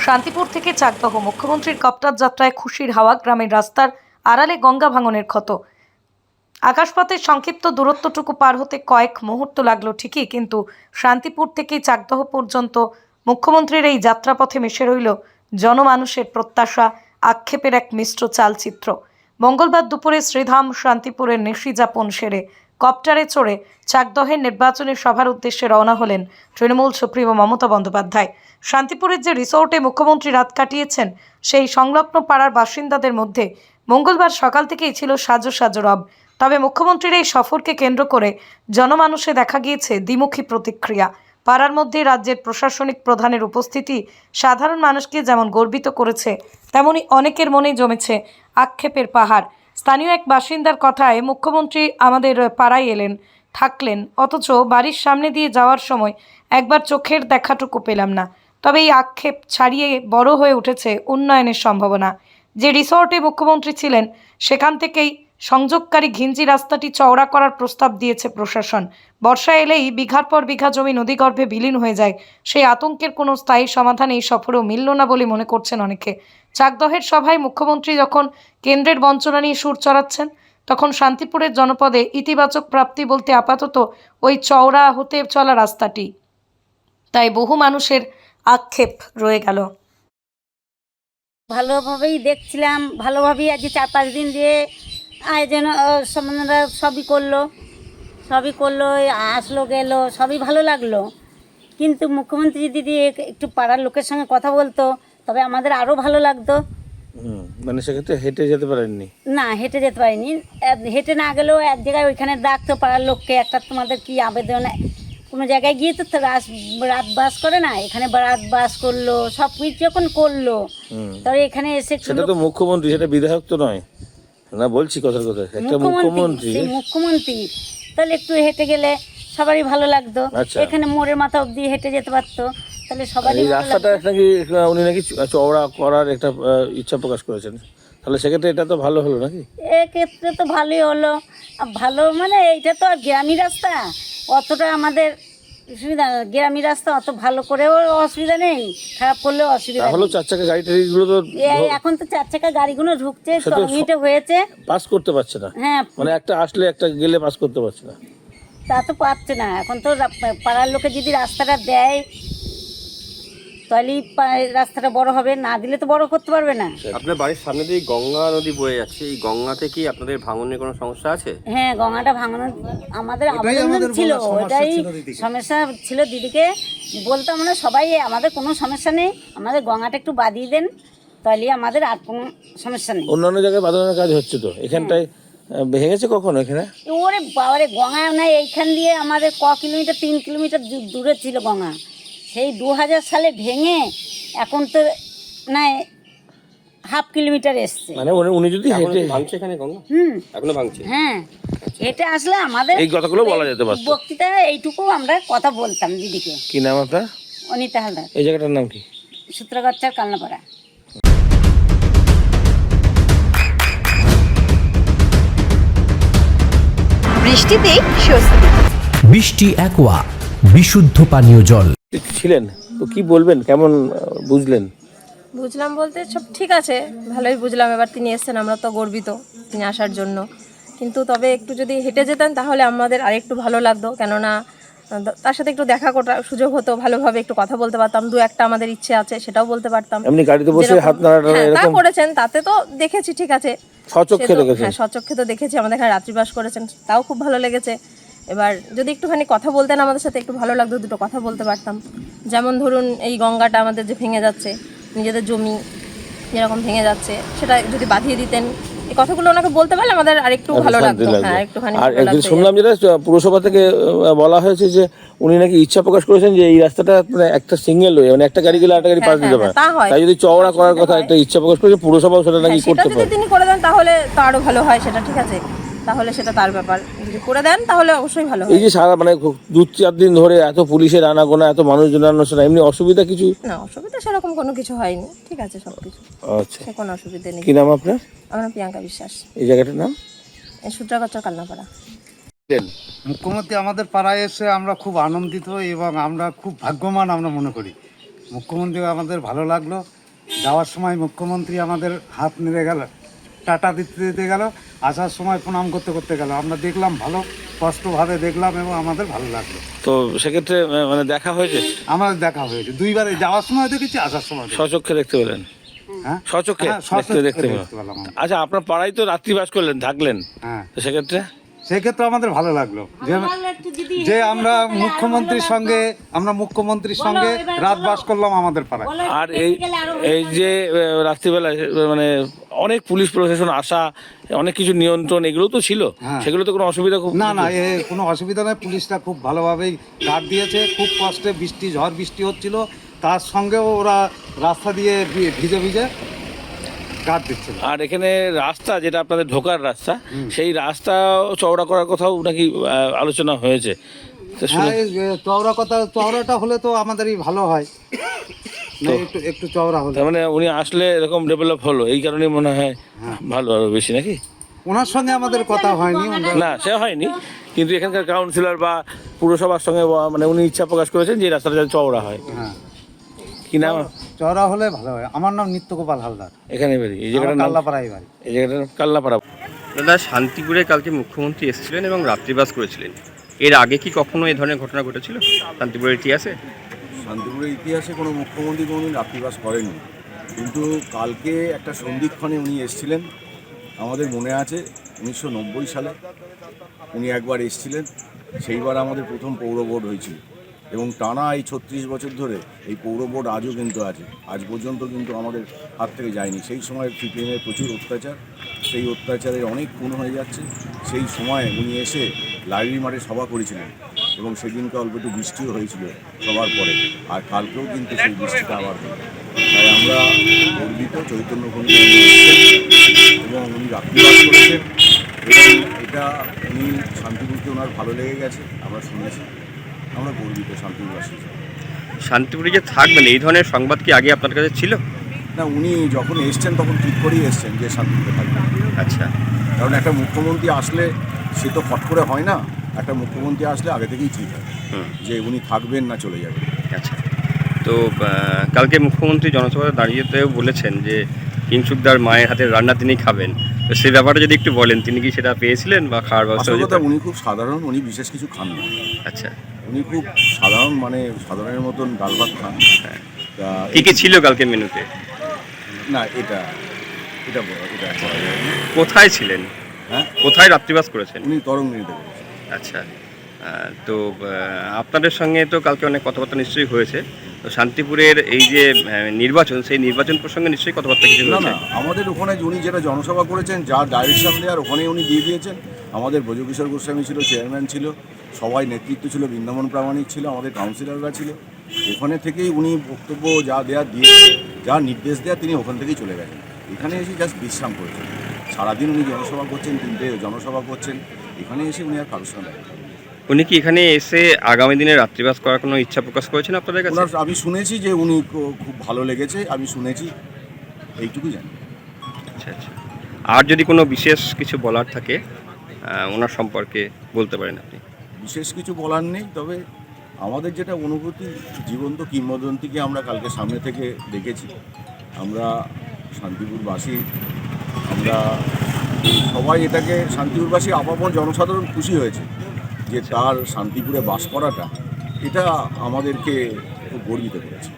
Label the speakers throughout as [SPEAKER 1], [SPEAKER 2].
[SPEAKER 1] শান্তিপুর থেকে চাকদহ মুখ্যমন্ত্রীর কপ্টার যাত্রায় খুশির হাওয়া, গ্রামের রাস্তার আড়ালে গঙ্গা ভাঙনের ক্ষত। আকাশপথের সংক্ষিপ্ত দূরত্বটুকু পার হতে কয়েক মুহূর্ত লাগলো ঠিকই, কিন্তু শান্তিপুর থেকে চাকদহ পর্যন্ত মুখ্যমন্ত্রীর এই যাত্রাপথে মিশে রইল জনমানুষের প্রত্যাশা, আক্ষেপের এক মিশ্র চালচিত্র। মঙ্গলবার দুপুরে শ্রীধাম শান্তিপুরের নিশি যাপন সেরে কপ্টারে চড়ে চাকদহের নির্বাচনী সভার উদ্দেশ্যে রওনা হলেন তৃণমূল সুপ্রিমো মমতা বন্দ্যোপাধ্যায়। শান্তিপুরের যে রিসোর্টে মুখ্যমন্ত্রী রাত কাটিয়েছেন, সেই সংলগ্ন পাড়ার বাসিন্দাদের মধ্যে মঙ্গলবার সকাল থেকেই ছিল সাজো সাজো রব। তবে মুখ্যমন্ত্রীর এই সফরকে কেন্দ্র করে জনমানুষে দেখা গিয়েছে দ্বিমুখী প্রতিক্রিয়া। পাড়ার মধ্যে রাজ্যের প্রশাসনিক প্রধানের উপস্থিতি সাধারণ মানুষকে যেমন গর্বিত করেছে, তেমনি অনেকের মনে জমেছে আক্ষেপের পাহাড়। স্থানীয় এক বাসিন্দার কথায়, মুখ্যমন্ত্রী আমাদের পাড়ায় এলেন, থাকলেন, অথচ বাড়ির সামনে দিয়ে যাওয়ার সময় একবার চোখের দেখাটুকু পেলাম না। তবে এই আক্ষেপ ছাড়িয়ে বড় হয়ে উঠেছে উন্নয়নের সম্ভাবনা। যে রিসর্টে মুখ্যমন্ত্রী ছিলেন, সেখান থেকেই সংযোগকারী ঘিঞ্জি রাস্তাটি চওড়া করার প্রস্তাব দিয়েছে প্রশাসন। বর্ষা এলেই বিঘার পর বিঘা জমি নদীগর্ভে বিলীন হয়ে যায়। সেই আতঙ্কের কোনো স্থায়ী সমাধান এই সফরেও মিলল না বলে মনে করছেন অনেকে। চাকদহের সভায় মুখ্যমন্ত্রী যখন কেন্দ্রের বঞ্চনা নিয়ে সুর চড়াচ্ছেন, তখন শান্তিপুরের জনপদে ইতিবাচক প্রাপ্তি বলতে আপাতত ওই চওড়া হতে চলা রাস্তাটি। তাই বহু মানুষের আক্ষেপ রয়ে গেল।
[SPEAKER 2] ভালোভাবেই দেখছিলাম, ভালোভাবেই আজ 4-5 দিন দিয়ে আয়োজন সম্বন্ধে সবই করলো, আসলো গেল, সবই ভালো লাগলো। কিন্তু মুখ্যমন্ত্রী দিদি একটু পাড়ার লোকের সঙ্গে কথা বলতো, তবে আমাদের আরও ভালো লাগতো।
[SPEAKER 3] মানে সেক্ষেত্রে হেঁটে যেতে পারেননি?
[SPEAKER 2] না, হেঁটে যেতে পারিনি। হেঁটে না গেলেও এক জায়গায় ওইখানে ডাকতো পাড়ার লোককে, একটা তোমাদের কি আবেদন, কোনো জায়গায় গিয়ে তো রাত বাস করে না, এখানে রাত বাস করলো, সব কিছু যখন করলো, তবে এখানে এসে
[SPEAKER 3] সেটা তো মুখ্যমন্ত্রী, সেটা বিধায়ক তো নয় না, বলছি কথার কথা, একটা
[SPEAKER 2] মুখ্যমন্ত্রী। তাহলে একটু হেঁটে গেলে সবারই ভালো লাগতো। এখানে মোড়ের মাথা অব্দি হেঁটে যেতে পারতো, তাহলে সবারই
[SPEAKER 3] এই রাস্তাটা নাকি উনি নাকি চওড়া করার একটা ইচ্ছা প্রকাশ করেছেন, তাহলে সেক্ষেত্রে এটা তো ভালো হলো নাকি?
[SPEAKER 2] এক্ষেত্রে তো ভালোই হলো। ভালো মানে এইটা তো আর গ্রামীণ রাস্তা, অতটা আমাদের সুবিধা, গ্রামী রাস্তা অত ভালো করেও অসুবিধা নেই, খারাপ করলেও অসুবিধা নেই।
[SPEAKER 3] 4 চাকা গাড়ি টাড়িগুলো তো
[SPEAKER 2] এখন তো 4 চাকা গাড়িগুলো ঢুকছে, মিনিটে হয়েছে,
[SPEAKER 3] পাস করতে পারছে না।
[SPEAKER 2] হ্যাঁ,
[SPEAKER 3] মানে একটা আসলে একটা গেলে পাস করতে পারছে না,
[SPEAKER 2] তা তো পারছে না। এখন তো পাড়ার লোকে যদি রাস্তাটা দেয়, তাহলেই রাস্তাটা বড় হবে, না দিলে তো বড় করতে পারবে না।
[SPEAKER 4] আপনার বাড়ির সামনে দিয়ে গঙ্গা নদী বয়ে যাচ্ছে, এই গঙ্গাতে কি আপনাদের ভাঙনের কোনো সমস্যা আছে?
[SPEAKER 2] হ্যাঁ, গঙ্গাটা ভাঙানোর আমাদের আবেদন ছিল, ওটাই সমস্যা ছিল। দিদিকে বলতাম না সবাই, আমাদের কোনো সমস্যা নেই, আমাদের গঙ্গাটা একটু বাদিয়ে দেন, তাহলে আমাদের আর কোনো সমস্যা নেই।
[SPEAKER 3] অন্যান্য জায়গায় বাঁধানোর কাজ হচ্ছে তো, এখানটায় ভেঙেছে কখনো? এখানে
[SPEAKER 2] ওরে বাবারে, গঙ্গা নাই, এইখান দিয়ে আমাদের কিলোমিটার, 3 কিলোমিটার দূরে ছিল গঙ্গা। সেই 2000 সালে ভেঙে এখন তো না 1/2 কিলোমিটার এসছে।
[SPEAKER 3] মানে উনি যদি হেঁটে
[SPEAKER 4] ভাঙছে এখানে গঙ্গা, এখনো ভাঙছে?
[SPEAKER 2] হ্যাঁ, হেঁটে আসলে আমাদের
[SPEAKER 3] এই কথাগুলো বলা যেতে পারতো।
[SPEAKER 2] বক্তৃতা এইটুকু আমরা কথা বলতাম দিদিকে।
[SPEAKER 3] কি নাম আপনার?
[SPEAKER 2] অনিতা হালদার।
[SPEAKER 3] এই জায়গাটার নাম কি?
[SPEAKER 2] সূত্রগচ্ছার কালনাপাড়া।
[SPEAKER 5] বৃষ্টিতেই স্বস্তি।
[SPEAKER 6] বৃষ্টি অ্যাকোয়া, বিশুদ্ধ পানীয় জল।
[SPEAKER 3] ছিলেন তো, কি বলবেন, কেমন বুঝলেন?
[SPEAKER 7] বুঝলাম বলতে সব ঠিক আছে, ভালোই বুঝলাম। এবার তিনি এসেছেন, আমরা তো গর্বিত তিনি আসার জন্য। কিন্তু তবে একটু যদি হেঁটে যেতেন তাহলে আমাদের আরেকটু ভালো লাগতো, কেননা তার সাথে একটু দেখা করার সুযোগ হতো, ভালোভাবে একটু কথা বলতে পারতাম, 2-1টা আমাদের ইচ্ছে আছে সেটাও বলতে পারতাম।
[SPEAKER 3] এমনি গাড়িতে বসে হাত নাড়াটা
[SPEAKER 7] তা করেছেন, তাতে তো দেখেছি, ঠিক আছে,
[SPEAKER 3] সচক্ষে দেখেছেন?
[SPEAKER 7] হ্যাঁ, সচক্ষে তো দেখেছি, আমাদের এখানে রাত্রিবাস করেছেন, তাও খুব ভালো লেগেছে। এবার যদি একটুখানি কথা বলতেন আমাদের সাথে, একটু ভালো লাগতো, দুটো কথা বলতে পারতাম। যেমন ধরুন, এই গঙ্গাটা আমাদের যে ভেঙে যাচ্ছে, নিজেদের জমি যেরকম ভেঙে যাচ্ছে, সেটা যদি বাঁধিয়ে দিতেন, এই কথাগুলো ওনাকে বলতে পারলে আমাদের আরেকটু ভালো লাগতো। হ্যাঁ, একটুখানি।
[SPEAKER 3] আর একদিন শুনলাম যেটা পুরসভা থেকে বলা হয়েছে যে উনি নাকি ইচ্ছা প্রকাশ করেছেন যে এই রাস্তাটা মানে একটা সিঙ্গেল ওয়ে, মানে একটা গাড়ি গেলে আরেকটা গাড়ি পাস দিতে পারে, তাই যদি চওড়া করার কথা একটা ইচ্ছা প্রকাশ করেছে, পুরসভাও সেটা নাকি করতে পারে।
[SPEAKER 7] যদি তিনি করে দেন তাহলে তো আরো ভালো হয়, সেটা ঠিক আছে, তাহলে সেটা তার ব্যাপার। যদি করে দেন তাহলে অবশ্যই ভালো হয়।
[SPEAKER 3] এই যে সারা মানে 2-4 দিন ধরে এত পুলিশের আনাগোনা, এত মানুষজন আনাগোনা, এমনি অসুবিধা কিছু?
[SPEAKER 7] না, অসুবিধা সেরকম কোনো কিছু হয়নি, ঠিক আছে সবকিছু।
[SPEAKER 3] আচ্ছা,
[SPEAKER 7] কোনো অসুবিধা নেই।
[SPEAKER 3] কি নাম আপনার?
[SPEAKER 7] আমার নাম প্রিয়াঙ্কা বিশ্বাস।
[SPEAKER 3] এই জায়গাটার নাম?
[SPEAKER 7] সূত্রগচ্ছার কালনাপাড়া।
[SPEAKER 8] মুখ্যমন্ত্রী আমাদের পাড়ায় এসে আমরা খুব আনন্দিত এবং আমরা খুব ভাগ্যবান আমরা মনে করি। মুখ্যমন্ত্রী আমাদের ভালো লাগলো। যাওয়ার সময় মুখ্যমন্ত্রী আমাদের হাত নেড়ে গেল, টাটা দিতে দিতে গেল, আসার সময় প্রণাম করতে করতে গেল। আমরা দেখলাম, ভালো স্পষ্টভাবে দেখলাম এবং আমাদের ভালো লাগলো।
[SPEAKER 3] তো সেক্ষেত্রে মানে দেখা হয়েছে,
[SPEAKER 8] আমাদের দেখা হয়েছে দুইবারে, যাওয়ার সময় দেখেছি, আসার সময় দেখেছি।
[SPEAKER 3] স্বচক্ষে দেখতে পেলেন?
[SPEAKER 8] হ্যাঁ,
[SPEAKER 3] স্বচক্ষে
[SPEAKER 8] হ্যাঁ, স্বচক্ষে
[SPEAKER 3] দেখতে পেলাম।
[SPEAKER 8] দেখতে পেলাম আমরা।
[SPEAKER 3] আচ্ছা, আপনার পাড়ায় তো রাত্রিবাস করলেন, থাকলেন,
[SPEAKER 8] হ্যাঁ,
[SPEAKER 3] তো সেক্ষেত্রে
[SPEAKER 8] সেক্ষেত্রে আমাদের ভালো লাগলো যে আমরা মুখ্যমন্ত্রীর সঙ্গে রাত বাস করলাম আমাদের পাড়ায়।
[SPEAKER 3] আর এই যে রাত্রিবেলা মানে অনেক পুলিশ প্রশাসন আসা, অনেক কিছু নিয়ন্ত্রণ, এগুলো তো ছিল,
[SPEAKER 8] হ্যাঁ।
[SPEAKER 3] সেগুলো তো কোনো অসুবিধা
[SPEAKER 8] না, কোনো অসুবিধা নেই। পুলিশরা খুব ভালোভাবেই গার্ড দিয়েছে। খুব কষ্টে ঝড় বৃষ্টি হচ্ছিল, তার সঙ্গেও ওরা রাস্তা দিয়ে ভিজে ভিজে গার্ড দিচ্ছিল।
[SPEAKER 3] আর এখানে রাস্তা, যেটা আপনাদের ঢোকার রাস্তা, সেই রাস্তা চওড়া করার কথাও নাকি আলোচনা হয়েছে। তো
[SPEAKER 8] হ্যাঁ, চওড়াটা হলে তো আমাদেরই ভালো হয়, না একটু চওড়া হলে।
[SPEAKER 3] তার মানে উনি আসলে এরকম ডেভেলপ হলো, এই কারণে মনে হয় ভালো আরো বেশি, নাকি?
[SPEAKER 8] ওনার সঙ্গে আমাদের কথা হয়নি।
[SPEAKER 3] না, সে হয়নি, কিন্তু এখানকার কাউন্সিলর বা পুরসভার সঙ্গে মানে উনি ইচ্ছা প্রকাশ করেছেন যে এই রাস্তাটা যাতে চওড়া হয়।
[SPEAKER 8] হ্যাঁ,
[SPEAKER 3] কি নাম?
[SPEAKER 8] চওড়া হলে ভালো হয়। আমার নাম নিত্যগোপাল হালদার,
[SPEAKER 3] এখানে বাড়ি, এই জায়গাটার নাম
[SPEAKER 8] কাল্লাপাড়াই বাড়ি।
[SPEAKER 3] এই জায়গাটার কাল্লাপাড়া।
[SPEAKER 4] দাদা, শান্তিপুরে কালকে মুখ্যমন্ত্রী এসেছিলেন এবং রাত্রিবাস করেছিলেন। এর আগে কি কখনো এই ধরনের ঘটনা ঘটেছিল শান্তিপুরের ইতিহাসে?
[SPEAKER 9] শান্তিপুরের ইতিহাসে কোনো মুখ্যমন্ত্রী কোনোদিন রাত্রিবাস করেননি, কিন্তু কালকে একটা সন্ধিক্ষণে উনি এসেছিলেন। আমাদের মনে আছে 1990 সালে উনি একবার এসেছিলেন, সেইবার আমাদের প্রথম পৌর বোর্ড হয়েছিল এবং টানা এই 36 বছর ধরে এই পৌর বোর্ড আজও কিন্তু আছে, আজ পর্যন্ত কিন্তু আমাদের হাত থেকে যায়নি। সেই সময় সিপিএমের প্রচুর অত্যাচার, সেই অত্যাচারে অনেক খুন হয়ে যাচ্ছে। সেই সময় উনি এসে লাইব্রেরি মাঠে সভা করেছিলেন এবং সেদিনকে অল্প একটু বৃষ্টিও হয়েছিল সবার পরে, আর কালকেও কিন্তু সেই বৃষ্টিটা আবার হলো। তাই আমরা গর্বিত চৈতন্য ভূমিকা উনি এসেছেন এবং উনি রাত্রিবাস করেছেন এবং এটা উনি শান্তিপুরকে ওনার ভালো লেগে গেছে, আমরা শুনেছি। আমরা গর্বিত শান্তিপুরবাসী।
[SPEAKER 4] শান্তিপুরে যে থাকবেন, এই ধরনের সংবাদ কি আগে আপনার কাছে ছিল?
[SPEAKER 9] না, উনি যখন এসছেন তখন ঠিক করেই এসছেন যে শান্তিপুরে থাকবেন।
[SPEAKER 4] আচ্ছা,
[SPEAKER 9] কারণ একটা মুখ্যমন্ত্রী আসলে সে তো ফট করে হয় না, একটা মুখ্যমন্ত্রী আসলে আগে থেকেই ঠিক হয় যে উনি থাকবেন না চলে যাবেন।
[SPEAKER 4] আচ্ছা। তো কালকে মুখ্যমন্ত্রী জনসভায় দাঁড়িয়েতেও বলেছেন যে কিংসুকদার মায়ের হাতের রান্না তিনি খাবেন, তো সেই ব্যাপারটা যদি একটু বলেন, তিনি কি সেটা পেয়েছিলেন বা খাওয়ার ব্যবস্থা
[SPEAKER 9] আসল
[SPEAKER 4] হয়েছে?
[SPEAKER 9] কথা, উনি খুব সাধারণ, উনি বিশেষ কিছু খান না।
[SPEAKER 4] আচ্ছা,
[SPEAKER 9] উনি খুব সাধারণ, মানে সাধারণের মতন ডাল ভাত খান। তা
[SPEAKER 4] কি কি ছিল কালকে মেনুতে?
[SPEAKER 9] না, এটা এটা করা যায় না।
[SPEAKER 4] কোথায় ছিলেন?
[SPEAKER 9] হ্যাঁ,
[SPEAKER 4] কোথায় রাত্রিবাস করেছেন?
[SPEAKER 9] উনি তরঙ্গিনীতে করেছেন।
[SPEAKER 4] আচ্ছা, তো আপনাদের সঙ্গে তো কালকে অনেক কথাবার্তা নিশ্চয়ই হয়েছে। তো শান্তিপুরের এই যে নির্বাচন, সেই নির্বাচন প্রসঙ্গে নিশ্চয়ই কথাবার্তা কিছু
[SPEAKER 9] না
[SPEAKER 4] হয়েছে?
[SPEAKER 9] না, আমাদের ওখানে উনি যেটা জনসভা করেছেন, যা ডাইরেকশন দেওয়ার ওখানেই উনি দিয়ে দিয়েছেন। আমাদের ব্রজকিশোর গোস্বামী ছিল, চেয়ারম্যান ছিল, সবাই নেতৃত্ব ছিল, বৃন্দাবন প্রামাণিক ছিল, আমাদের কাউন্সিলররা ছিল। ওখানে থেকেই উনি বক্তব্য যা দেওয়ার দিয়েছেন, যা নির্দেশ দেওয়া, তিনি ওখান থেকেই চলে গেছেন। এখানে এসে জাস্ট বিশ্রাম করেছেন। সারাদিন উনি জনসভা করছেন, 3টে জনসভা করছেন, এখানে এসে উনি আর কারোর সঙ্গে দেখা করেন।
[SPEAKER 4] উনি কি এখানে এসে আগামী দিনে রাত্রিবাস করার কোনো ইচ্ছা প্রকাশ করেছেন আপনাদের কাছে?
[SPEAKER 9] আমি শুনেছি যে উনি খুব ভালো লেগেছে, আমি শুনেছি, এইটুকু জানি।
[SPEAKER 4] আচ্ছা আচ্ছা। আর যদি কোনো বিশেষ কিছু বলার থাকে ওনার সম্পর্কে বলতে পারেন আপনি।
[SPEAKER 9] বিশেষ কিছু বলার নেই, তবে আমাদের যেটা অনুভূতি, জীবন্ত কিংবদন্তিকে আমরা কালকে সামনে থেকে দেখেছি। আমরা শান্তিপুরবাসী, আমরা সবাই এটাকে, শান্তিপুরবাসী আপামর জনসাধারণ খুশি হয়েছে যে তার শান্তিপুরে বাস করাটা, এটা আমাদেরকে খুব গর্বিত করেছে।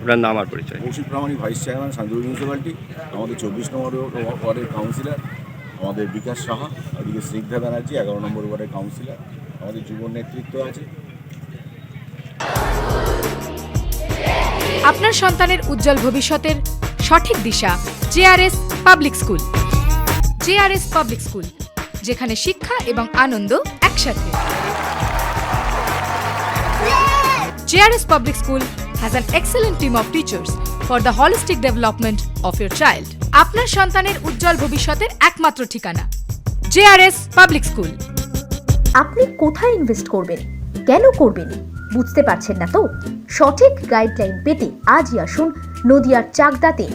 [SPEAKER 4] ওনার নাম আর পরিচয়?
[SPEAKER 9] কৌশিক প্রামাণিক, ভাইস চেয়ারম্যান শান্তিপুর মিউনিসিপ্যালিটি, আমাদের 24 নম্বর ওয়ার্ডের কাউন্সিলর আমাদের বিকাশ সাহা, ওদিকে স্নিগ্ধা ব্যানার্জি 11 নম্বর ওয়ার্ডের কাউন্সিলর, আমাদের যুব নেতৃত্ব আছে।
[SPEAKER 10] আপনার সন্তানের উজ্জ্বল ভবিষ্যতের সঠিক দিশা JRS public school. JRS public school, যেখানে শিক্ষা এবং আনন্দ একসাথে। JRS public school has an excellent team of teachers for the holistic development of your child. আপনার সন্তানের উজ্জ্বল ভবিষ্যতের একমাত্র ঠিকানা জেআরএস পাবলিক স্কুল।
[SPEAKER 5] আপনি কোথায় ইনভেস্ট করবেন, কেন করবেন, বুঝতে পারছেন না তো? সঠিক গাইডলাইন পেতে আজই আসুন নদিয়ার চাকদাতে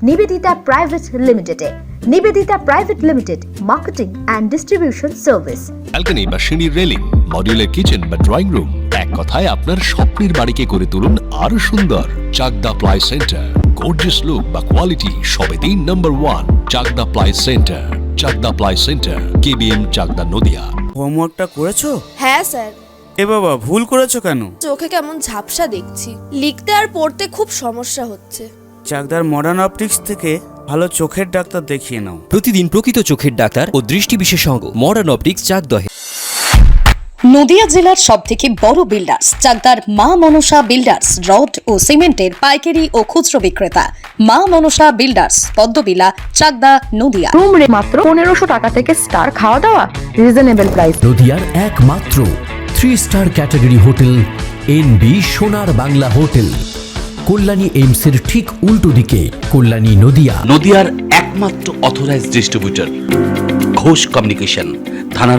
[SPEAKER 5] নিবেদিতা প্রাইভেট লিমিটেডে। Nivedita private limited, marketing and distribution service.
[SPEAKER 6] Balcony বা সিঁড়ির রেলিং, মডিউলার কিচেন বা ড্রয়িং রুম, এক কথায় আপনার স্বপ্নের বাড়িকে করে তুলুন আরো সুন্দর। Chakdah ply centre, gorgeous look বা কোয়ালিটি সবে 3 নম্বর 1 Chakdah ply centre. Chakdah ply centre, KBM, Chakdah, Nadia.
[SPEAKER 11] হোমওয়ার্কটা করেছো?
[SPEAKER 12] হ্যাঁ স্যার।
[SPEAKER 11] এ বাবা, ভুল করেছো কেন?
[SPEAKER 12] চোখে কেমন ঝাপসা দেখছি, লিখতে আর পড়তে খুব সমস্যা হচ্ছে।
[SPEAKER 11] চাকদার মডার্ন অপটিক্স থেকে ভালো চোখের ডাক্তার দেখিয়ে নাও।
[SPEAKER 6] প্রতিদিন প্রকৃত চোখের ডাক্তার ও দৃষ্টি বিশেষজ্ঞ মডার্ন অপটিক্স, চাকদহে।
[SPEAKER 1] নদিয়া জেলার সবথেকে বড় বিল্ডার্স চাকদার মা মনসা বিল্ডার্স, রড ও সিমেন্টের পাইকারি ও খুচরো বিক্রেতা। মা মনসা বিল্ডার্স, পদ্মবিলা, চাকদা, নদিয়া।
[SPEAKER 5] রুম রে মাত্র 1500 টাকা থেকে স্টার, খাওয়া দাওয়া রিজনেবল প্রাইস।
[SPEAKER 6] নদিয়ার একমাত্র 3 স্টার ক্যাটাগরি হোটেল এনবি সোনার বাংলা হোটেল, কল্যাণী এইমসের ঠিক উল্টো দিকে, কল্যাণী, নদিয়া।
[SPEAKER 13] নদিয়ার একমাত্র অথরাইজড ডিস্ট্রিবিউটর ঘোষ কমিউনিকেশন, থানা